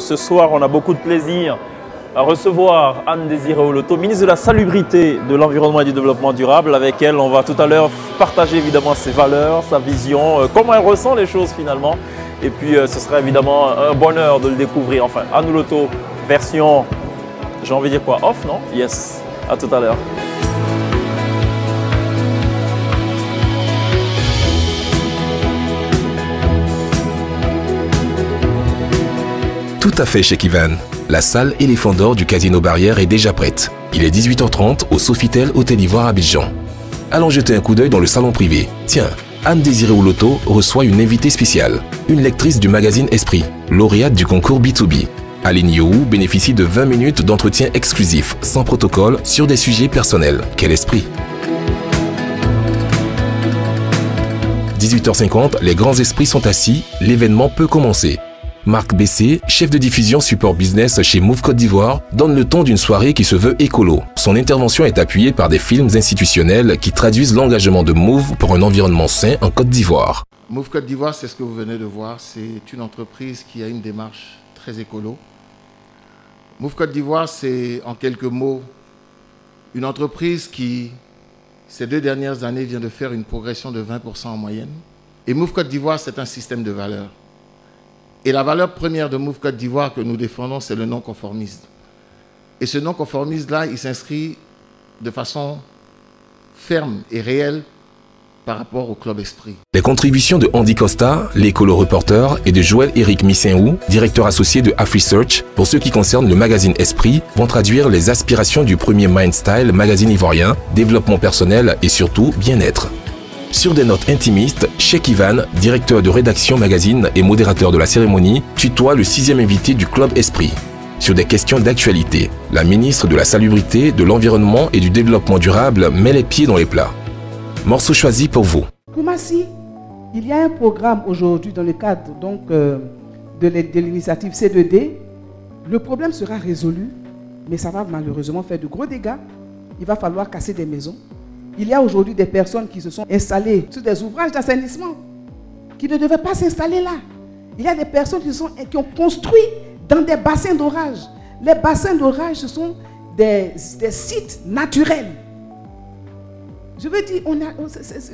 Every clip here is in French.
Ce soir, on a beaucoup de plaisir à recevoir Anne Désirée Oloto, ministre de la Salubrité, de l'Environnement et du Développement durable, avec elle, on va tout à l'heure partager évidemment ses valeurs, sa vision, comment elle ressent les choses finalement. Et puis, ce sera évidemment un bonheur de le découvrir. Enfin, Anne Oloto, version, j'ai envie de dire quoi, off, non? Yes, à tout à l'heure. Tout à fait, Cheikh Ivan. La salle Éléphant d'Or du Casino Barrière est déjà prête. Il est 18h30 au Sofitel Hôtel Ivoire Abidjan. Allons jeter un coup d'œil dans le salon privé. Tiens, Anne Désirée Oloto reçoit une invitée spéciale, une lectrice du magazine Esprit, lauréate du concours B2B. Aline Yohou bénéficie de 20 minutes d'entretien exclusif, sans protocole, sur des sujets personnels. Quel esprit! 18h50, les grands esprits sont assis, l'événement peut commencer. Marc Bessé, chef de diffusion support business chez Move Côte d'Ivoire, donne le ton d'une soirée qui se veut écolo. Son intervention est appuyée par des films institutionnels qui traduisent l'engagement de Move pour un environnement sain en Côte d'Ivoire. Move Côte d'Ivoire, c'est ce que vous venez de voir, c'est une entreprise qui a une démarche très écolo. Move Côte d'Ivoire, c'est en quelques mots une entreprise qui, ces 2 dernières années, vient de faire une progression de 20% en moyenne. Et Move Côte d'Ivoire, c'est un système de valeurs. Et la valeur première de Move Côte d'Ivoire que nous défendons, c'est le non-conformisme. Et ce non-conformisme-là, il s'inscrit de façon ferme et réelle par rapport au Club Esprit. Les contributions de Andy Costa, l'écolo-reporter, et de Joël-Éric Missenhou, directeur associé de AfriSearch, pour ce qui concerne le magazine Esprit, vont traduire les aspirations du premier Mindstyle, magazine ivoirien, développement personnel et surtout bien-être. Sur des notes intimistes, Cheikh Ivan, directeur de rédaction magazine et modérateur de la cérémonie, tutoie le 6e invité du Club Esprit. Sur des questions d'actualité, la ministre de la Salubrité, de l'Environnement et du Développement durable met les pieds dans les plats. Morceau choisi pour vous. Koumassi, il y a un programme aujourd'hui dans le cadre donc, de l'initiative C2D. Le problème sera résolu, mais ça va malheureusement faire de gros dégâts. Il va falloir casser des maisons. Il y a aujourd'hui des personnes qui se sont installées sur des ouvrages d'assainissement qui ne devaient pas s'installer là. Il y a des personnes qui ont construit dans des bassins d'orage. Les bassins d'orage, ce sont des sites naturels. Je veux dire,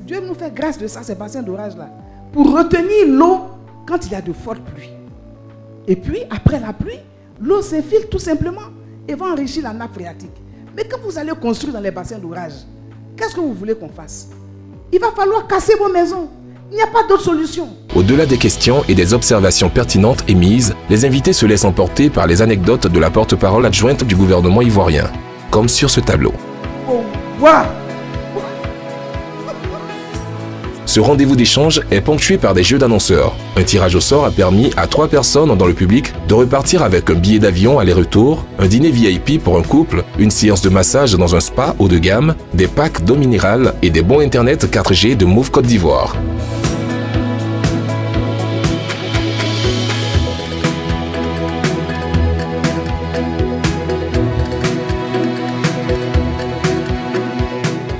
Dieu nous fait grâce de ça, ces bassins d'orage-là, pour retenir l'eau quand il y a de fortes pluies. Et puis, après la pluie, l'eau s'infiltre tout simplement et va enrichir la nappe phréatique. Mais quand vous allez construire dans les bassins d'orage, qu'est-ce que vous voulez qu'on fasse? Il va falloir casser vos maisons. Il n'y a pas d'autre solution. Au-delà des questions et des observations pertinentes émises, les invités se laissent emporter par les anecdotes de la porte-parole adjointe du gouvernement ivoirien, comme sur ce tableau. Oh, wow. Ce rendez-vous d'échange est ponctué par des jeux d'annonceurs. Un tirage au sort a permis à 3 personnes dans le public de repartir avec un billet d'avion aller-retour, un dîner VIP pour un couple, une séance de massage dans un spa haut de gamme, des packs d'eau minérale et des bons internet 4G de Move Côte d'Ivoire.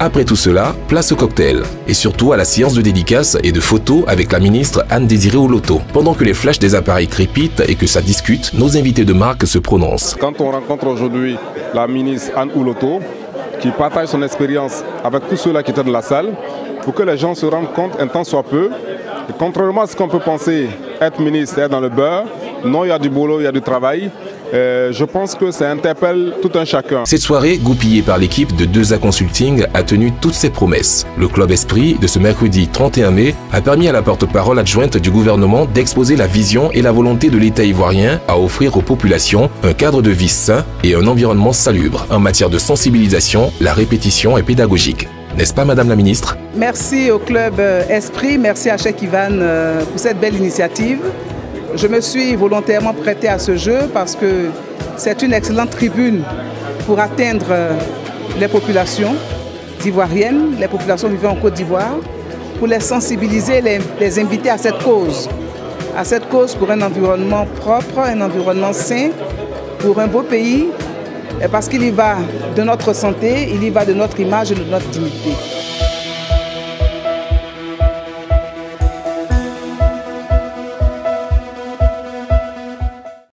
Après tout cela, place au cocktail et surtout à la séance de dédicaces et de photos avec la ministre Anne Désirée Oloto. Pendant que les flashs des appareils crépitent et que ça discute, nos invités de marque se prononcent. Quand on rencontre aujourd'hui la ministre Anne Oloto, qui partage son expérience avec tous ceux-là qui étaient dans la salle, pour que les gens se rendent compte un temps soit peu, et contrairement à ce qu'on peut penser être ministre, être dans le beurre, non, il y a du boulot, il y a du travail. Je pense que ça interpelle tout un chacun. Cette soirée, goupillée par l'équipe de 2A Consulting, a tenu toutes ses promesses. Le Club Esprit, de ce mercredi 31 mai, a permis à la porte-parole adjointe du gouvernement d'exposer la vision et la volonté de l'État ivoirien à offrir aux populations un cadre de vie sain et un environnement salubre. En matière de sensibilisation, la répétition est pédagogique. N'est-ce pas, Madame la Ministre? Merci au Club Esprit, merci à Cheikh Ivan pour cette belle initiative. Je me suis volontairement prêtée à ce jeu parce que c'est une excellente tribune pour atteindre les populations ivoiriennes, les populations vivant en Côte d'Ivoire, pour les sensibiliser, les inviter à cette cause pour un environnement propre, un environnement sain, pour un beau pays, parce qu'il y va de notre santé, il y va de notre image et de notre dignité.